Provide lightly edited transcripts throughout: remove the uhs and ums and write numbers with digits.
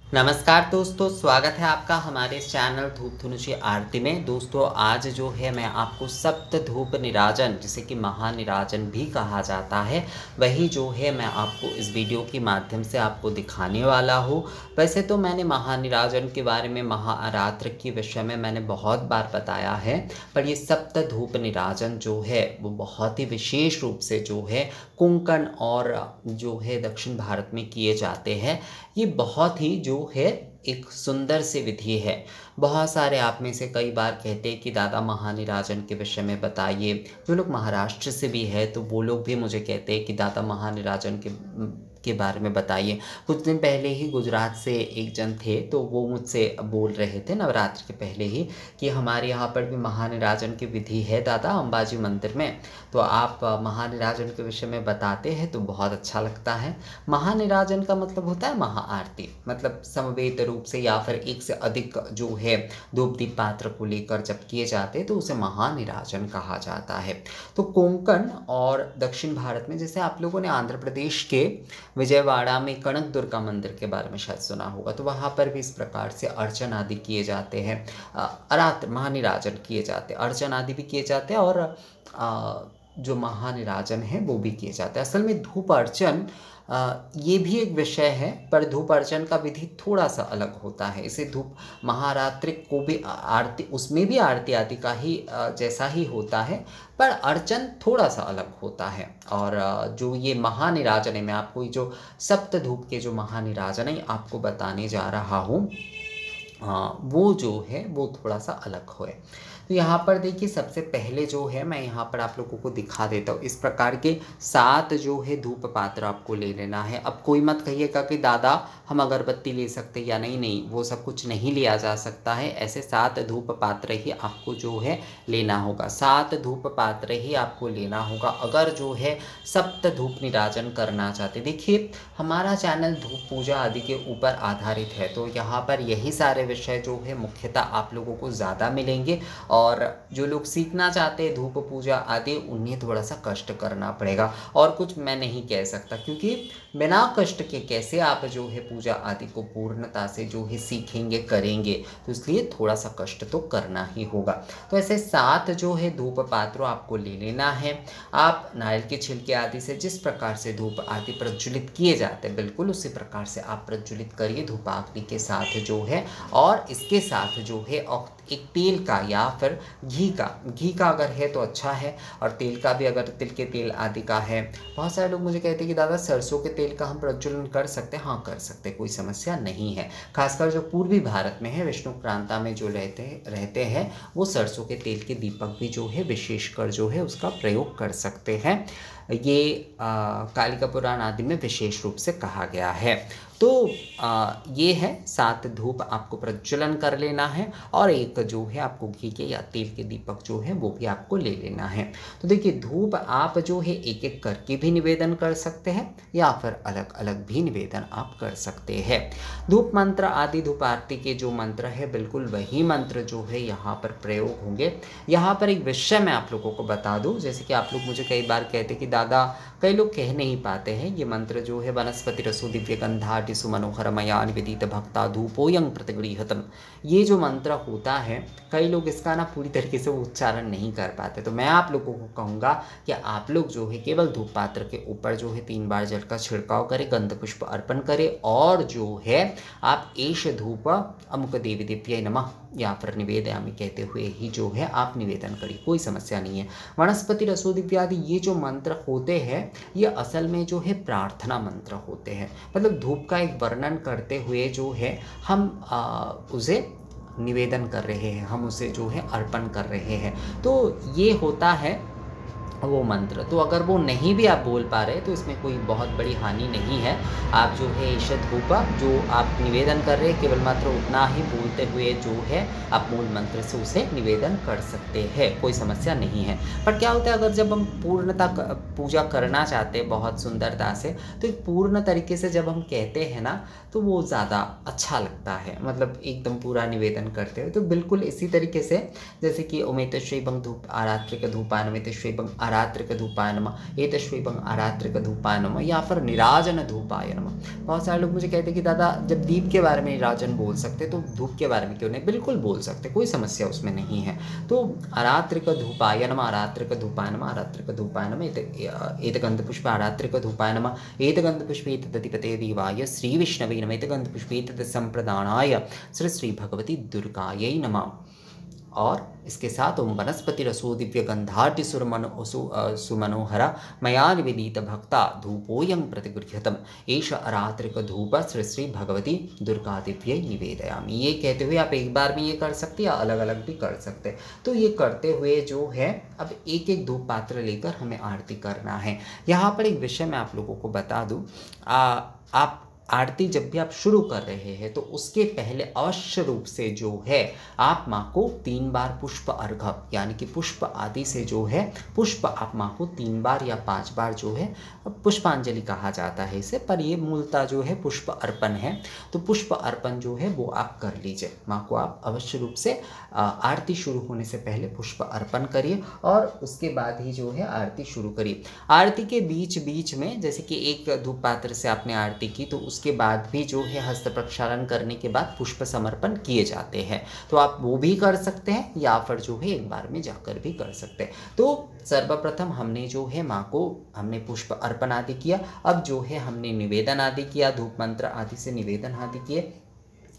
नमस्कार दोस्तों, स्वागत है आपका हमारे इस चैनल धूप धुनुषी आरती में। दोस्तों आज जो है मैं आपको सप्त धूप निराजन, जिसे कि महानिराजन भी कहा जाता है, वही जो है मैं आपको इस वीडियो के माध्यम से आपको दिखाने वाला हूँ। वैसे तो मैंने महानिराजन के बारे में, महाआरात्र के विषय में मैंने बहुत बार बताया है, पर ये सप्त धूप निराजन जो है वो बहुत ही विशेष रूप से जो है कोंकण और जो है दक्षिण भारत में किए जाते हैं। ये बहुत ही जो है एक सुंदर सी विधि है। बहुत सारे आप में से कई बार कहते हैं कि दादा महानिराजन के विषय में बताइए। जो लोग महाराष्ट्र से भी है तो वो लोग भी मुझे कहते हैं कि दादा महानिराजन के बारे में बताइए। कुछ दिन पहले ही गुजरात से एक जन थे तो वो मुझसे बोल रहे थे नवरात्र के पहले ही कि हमारे यहाँ पर भी महानिराजन की विधि है दादा अंबाजी मंदिर में, तो आप महानिराजन के विषय में बताते हैं तो बहुत अच्छा लगता है। महानिराजन का मतलब होता है महाआरती, मतलब समवेत रूप से या फिर एक से अधिक जो है धूप दीप पात्र को लेकर जब किए जाते हैं तो उसे महानिराजन कहा जाता है। तो कोंकण और दक्षिण भारत में, जैसे आप लोगों ने आंध्र प्रदेश के विजयवाड़ा में कनक दुर्गा मंदिर के बारे में शायद सुना होगा, तो वहाँ पर भी इस प्रकार से अर्चन आदि किए जाते हैं, अरात्र महानिराजन किए जाते हैं, अर्चन आदि भी किए जाते हैं और जो महानिराजन है वो भी किए जाते हैं। असल में धूप अर्चन ये भी एक विषय है, पर धूप अर्चन का विधि थोड़ा सा अलग होता है। इसे धूप महारात्रि को भी आरती, उसमें भी आरती आदि का ही जैसा ही होता है, पर अर्चन थोड़ा सा अलग होता है। और जो ये महानिराजन है, मैं आपको ये जो सप्त धूप के जो महानिराजन है आपको बताने जा रहा हूँ, वो जो है वो थोड़ा सा अलग है। तो यहाँ पर देखिए, सबसे पहले जो है मैं यहाँ पर आप लोगों को दिखा देता हूँ। इस प्रकार के 7 जो है धूप पात्र आपको ले लेना है। अब कोई मत कहिएगा कि दादा हम अगरबत्ती ले सकते या नहीं, नहीं वो सब कुछ नहीं लिया जा सकता है। ऐसे 7 धूप पात्र ही आपको जो है लेना होगा, 7 धूप पात्र ही आपको लेना होगा अगर जो है सप्त धूप निराजन करना चाहते। देखिए हमारा चैनल धूप पूजा आदि के ऊपर आधारित है, तो यहाँ पर यही सारे विषय जो है मुख्यतः आप लोगों को ज़्यादा मिलेंगे। और जो लोग सीखना चाहते हैं धूप पूजा आदि, उन्हें थोड़ा सा कष्ट करना पड़ेगा। और कुछ मैं नहीं कह सकता, क्योंकि बिना कष्ट के कैसे आप जो है पूजा आदि को पूर्णता से जो है सीखेंगे करेंगे, तो इसलिए थोड़ा सा कष्ट तो करना ही होगा। तो ऐसे 7 जो है धूप पात्रों आपको ले लेना है। आप नारियल के छिलके आदि से जिस प्रकार से धूप आदि प्रज्वलित किए जाते हैं, बिल्कुल उसी प्रकार से आप प्रज्वलित करिए धूपाग्नि के साथ जो है। और इसके साथ जो है एक तेल का या फिर घी का अगर है तो अच्छा है, और तेल का भी अगर तिल के तेल आदि का है। बहुत सारे लोग मुझे कहते हैं कि दादा सरसों के तेल का हम प्रज्वलन कर सकते हैं। हाँ कर सकते हैं, कोई समस्या नहीं है। खासकर जो पूर्वी भारत में है, विष्णु प्रांता में जो रहते हैं वो सरसों के तेल के दीपक भी जो है विशेषकर जो है उसका प्रयोग कर सकते हैं। ये कालिका पुराण आदि में विशेष रूप से कहा गया है। तो ये है 7 धूप आपको प्रज्वलन कर लेना है, और एक जो है आपको घी के या तेल के दीपक जो है वो भी आपको ले लेना है। तो देखिए धूप आप जो है एक एक करके भी निवेदन कर सकते हैं या फिर अलग अलग भी निवेदन आप कर सकते हैं। धूप मंत्र आदि धूप आरती के जो मंत्र है बिल्कुल वही मंत्र जो है यहाँ पर प्रयोग होंगे। यहाँ पर एक विषय मैं आप लोगों को बता दूँ, जैसे कि आप लोग मुझे कई बार कहते कि दादा कई लोग कह नहीं पाते हैं ये मंत्र जो है वनस्पति रसो दिव्य गंधा टिसु मनोहर मया निवेदित भक्ता धूपोयं प्रतिगृहतम, ये जो मंत्र होता है कई लोग इसका ना पूरी तरीके से उच्चारण नहीं कर पाते। तो मैं आप लोगों को कहूँगा कि आप लोग जो है केवल धूप पात्र के ऊपर जो है 3 बार जल का छिड़काव करें, गंध पुष्प अर्पण करें, और जो है आप एष धूप अमुक देवी दिव्य नमः या फिर निवेदयामि कहते हुए ही जो है आप निवेदन करिए, कोई समस्या नहीं है। वनस्पति रसो दिव्यादि ये जो मंत्र होते हैं ये असल में जो है प्रार्थना मंत्र होते हैं, मतलब धूप का एक वर्णन करते हुए जो है हम उसे निवेदन कर रहे हैं, हम उसे जो है अर्पण कर रहे हैं। तो ये होता है वो मंत्र। तो अगर वो नहीं भी आप बोल पा रहे तो इसमें कोई बहुत बड़ी हानि नहीं है। आप जो है ईशद धूपा जो आप निवेदन कर रहे हैं केवल मात्र उतना ही बोलते हुए जो है आप मूल मंत्र से उसे निवेदन कर सकते हैं, कोई समस्या नहीं है। पर क्या होता है अगर जब हम पूर्णता पूजा करना चाहते हैं बहुत सुंदरता से, तो एक पूर्ण तरीके से जब हम कहते हैं ना तो वो ज़्यादा अच्छा लगता है, मतलब एकदम पूरा निवेदन करते हुए। तो बिल्कुल इसी तरीके से जैसे कि उमेत श्रीबंग धूप आरात्रिक धूपान्वित श्रीबंग आरात्रिक धूपाय नमः, एतश्वेपं आरात्रिक धूपाय नमः, या फिर निराजन धूपाय नमः। बहुत सारे लोग मुझे कहते हैं कि दादा जब दीप के बारे में निराजन बोल सकते तो धूप के बारे में क्यों नहीं? बिल्कुल बोल सकते, कोई समस्या उसमें नहीं है। तो आरात्रिक धूपाय नमः, आरात्रिक धूपाय नमः, आरात्रिक धूपाय नमः, एतगंधपुष्प आरात्रिक धूपाय नमः, एतगंधपुष्प एतदधिपते देवाय श्री विष्णवे नमः, एतगंधपुष्प एतद् संप्रदानाय श्री भगवती दुर्गायै नमः। और इसके साथ ओम वनस्पति रसो दिव्य गंधाट्य सुमनोहरा मया निवेदित भक्ता धूपोयं प्रतिगृह्यतम एष आरात्रिक धूप श्री भगवती दुर्गा दिव्य निवेदयामि। ये कहते हुए आप एक बार में ये कर सकते हैं या अलग अलग भी कर सकते हैं। तो ये करते हुए जो है अब एक एक धूप पात्र लेकर हमें आरती करना है। यहाँ पर एक विषय मैं आप लोगों को बता दूँ, आप आरती जब भी आप शुरू कर रहे हैं तो उसके पहले अवश्य रूप से जो है आप माँ को 3 बार पुष्प अर्घ यानी कि पुष्प आदि से जो है पुष्प आप माँ को 3 बार या 5 बार जो है पुष्पांजलि कहा जाता है इसे, पर ये मूलतः जो है पुष्प अर्पण है। तो पुष्प अर्पण जो है वो आप कर लीजिए, माँ को आप अवश्य रूप से आरती शुरू होने से पहले पुष्प अर्पण करिए और उसके बाद ही जो है आरती शुरू करिए। आरती के बीच बीच में जैसे कि एक धूप पात्र से आपने आरती की तो उसके बाद भी जो है हस्त प्रक्षालन करने के बाद पुष्प समर्पण किए जाते हैं, तो आप वो भी कर सकते हैं या फिर जो है एक बार में जाकर भी कर सकते हैं। तो सर्वप्रथम हमने जो है माँ को हमने पुष्प अर्पण आदि किया, अब जो है हमने निवेदन आदि किया, धूप मंत्र आदि से निवेदन आदि किए।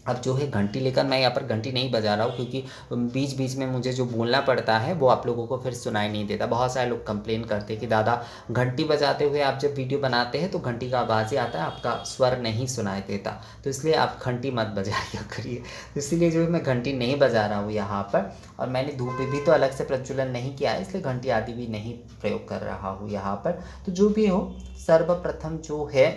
अब जो है घंटी लेकर, मैं यहाँ पर घंटी नहीं बजा रहा हूँ क्योंकि बीच बीच में मुझे जो बोलना पड़ता है वो आप लोगों को फिर सुनाई नहीं देता। बहुत सारे लोग कंप्लेन करते हैं कि दादा घंटी बजाते हुए आप जब वीडियो बनाते हैं तो घंटी का आवाज़ ही आता है, आपका स्वर नहीं सुनाई देता, तो इसलिए आप घंटी मत बजाया करिए। इसीलिए जो है मैं घंटी नहीं बजा रहा हूँ यहाँ पर, और मैंने धूप भी तो अलग से प्रज्वलन नहीं किया है, इसलिए घंटी आदि भी नहीं प्रयोग कर रहा हूँ यहाँ पर। तो जो भी हो, सर्वप्रथम जो है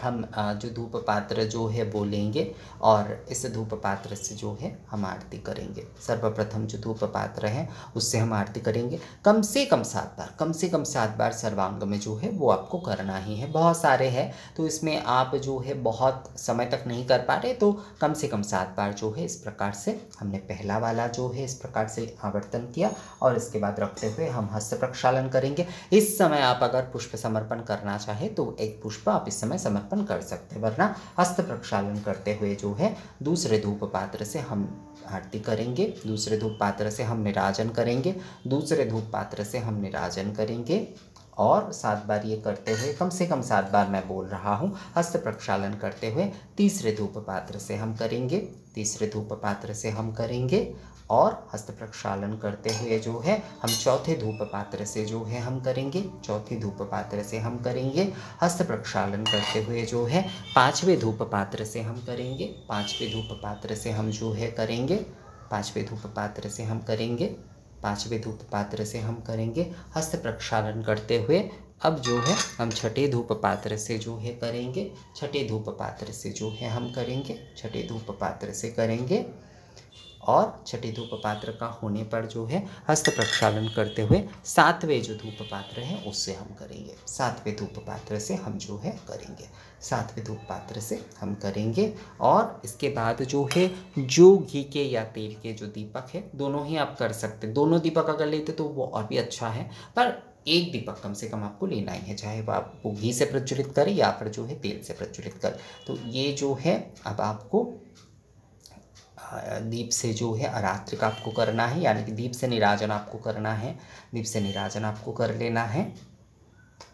हम जो धूप पात्र जो है वो लेंगे और इस धूप पात्र से जो है हम आरती करेंगे। सर्वप्रथम जो धूप पात्र है उससे हम आरती करेंगे कम से कम 7 बार, कम से कम 7 बार सर्वांग में जो है वो आपको करना ही है। बहुत सारे हैं तो इसमें आप जो है बहुत समय तक नहीं कर पा रहे तो कम से कम 7 बार जो है इस प्रकार से हमने पहला वाला जो है इस प्रकार से आवर्तन किया और इसके बाद रखते हुए हम हस्त प्रक्षालन करेंगे। इस समय आप अगर पुष्प समर्पण करना चाहे तो एक पुष्प आप इस समय समर्पण कर सकते, वरना हस्त प्रक्षालन करते हुए जो है दूसरे धूप पात्र से हम आरती करेंगे, दूसरे धूप पात्र से हम निराजन करेंगे, दूसरे धूप पात्र से हम निराजन करेंगे और 7 बार ये करते हुए, कम से कम 7 बार मैं बोल रहा हूँ, हस्त प्रक्षालन करते हुए तीसरे धूप पात्र से हम करेंगे, तीसरे धूप पात्र से हम करेंगे और हस्त प्रक्षालन करते हुए जो है हम चौथे धूप पात्र से जो है हम करेंगे, चौथे धूप पात्र से हम करेंगे। हस्त प्रक्षालन करते हुए जो है 5वें धूप पात्र से हम करेंगे, 5वें धूप पात्र से हम जो है करेंगे, 5वें धूप पात्र से हम करेंगे, 5वें धूप पात्र से हम करेंगे। हस्त प्रक्षालन करते हुए अब जो है हम छठे धूप पात्र से जो है करेंगे, छठे धूप पात्र से जो है हम करेंगे, छठे धूप पात्र से करेंगे और छठे धूप पात्र का होने पर जो है हस्त प्रक्षालन करते हुए 7वें जो धूप पात्र है उससे हम करेंगे, 7वें धूप पात्र से हम जो है करेंगे, 7वें धूप पात्र से हम करेंगे। और इसके बाद जो है जो घी के या तेल के जो दीपक है दोनों ही आप कर सकते, दोनों दीपक अगर लेते तो वो और भी अच्छा है, पर एक दीपक कम से कम आपको लेना ही है, चाहे वो आप घी से प्रज्वलित करें या फिर जो है तेल से प्रज्वलित करें। तो ये जो है अब आपको दीप से जो है आरात्रिक आपको करना है, यानी कि दीप से निराजन आपको करना है, दीप से निराजन आपको कर लेना है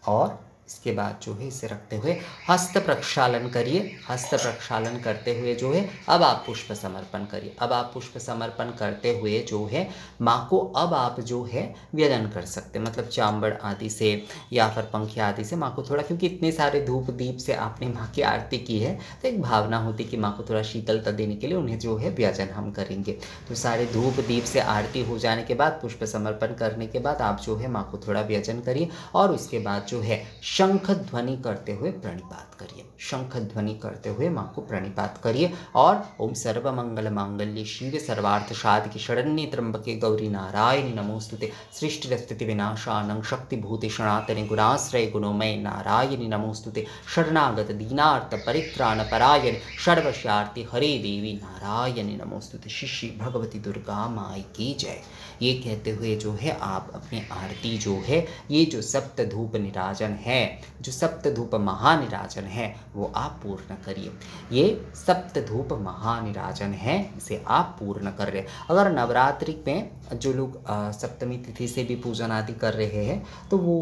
और इसके बाद जो है इसे रखते हुए हस्त प्रक्षालन करिए। हस्त प्रक्षालन करते हुए जो है अब आप पुष्प समर्पण करिए। अब आप पुष्प समर्पण करते हुए जो है माँ को अब आप जो है व्यजन कर सकते, मतलब चांबड़ आदि से या फिर पंखे आदि से माँ को थोड़ा, क्योंकि इतने सारे धूप दीप से आपने माँ की आरती की है तो एक भावना होती कि माँ को थोड़ा शीतलता देने के लिए उन्हें जो है व्यजन हम करेंगे। तो सारे धूप दीप से आरती हो जाने के बाद पुष्प समर्पण करने के बाद आप जो है माँ को थोड़ा व्यजन करिए और उसके बाद जो है शंख ध्वनि करते हुए प्रणिपात करिए। शंख ध्वनि करते हुए माँ को प्रणिपात करिए और ओम सर्वमंगल मांगल्ये शिवे सर्वार्थ साधिके शरण्ये त्र्यंबके गौरी नारायणी नमोस्तुते सृष्टि स्थिति विनाशानं शक्तिभूते सनातने गुणाश्रय गुणोमय नारायणी नमोस्तुते शरणागत दीनार्थ परित्राण परायणे सर्वस्यार्ति हरे देवी नारायणी नमोस्तुते। श्री भगवती दुर्गा माई की जय। ये कहते हुए जो है आप अपनी आरती जो है, ये जो सप्त धूप निराजन है, जो सप्त धूप महानिराजन है, वो आप पूर्ण करिए। ये सप्त धूप महानिराजन है, इसे आप पूर्ण कर रहे। अगर नवरात्रि में जो लोग सप्तमी तिथि से भी पूजन आदि कर रहे हैं तो वो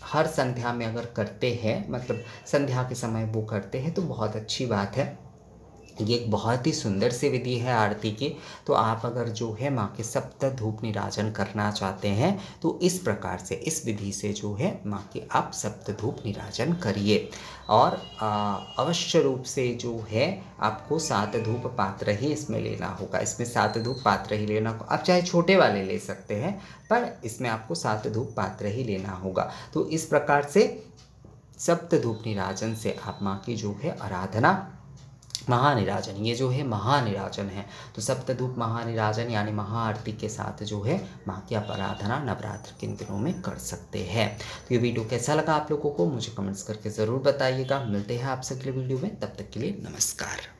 हर संध्या में अगर करते हैं, मतलब संध्या के समय वो करते हैं तो बहुत अच्छी बात है। ये एक बहुत ही सुंदर सी विधि है आरती की। तो आप अगर जो है माँ के सप्त धूप निराजन करना चाहते हैं तो इस प्रकार से, इस विधि से जो है माँ के आप सप्त धूप निराजन करिए। और अवश्य रूप से जो है आपको 7 धूप पात्र ही इसमें लेना होगा। इसमें 7 धूप पात्र ही लेना होगा। आप चाहे छोटे वाले ले सकते हैं, पर इसमें आपको 7 धूप पात्र ही लेना होगा। तो इस प्रकार से सप्त धूप निराजन से आप माँ की जो है आराधना, महानिराजन, ये जो है महानिराजन है, तो सप्तधूप महानिराजन यानी महाआरती के साथ जो है माँ की आप आराधना नवरात्र के दिनों में कर सकते हैं। तो ये वीडियो कैसा लगा आप लोगों को मुझे कमेंट्स करके ज़रूर बताइएगा। मिलते हैं आपसे अगले वीडियो में, तब तक के लिए नमस्कार।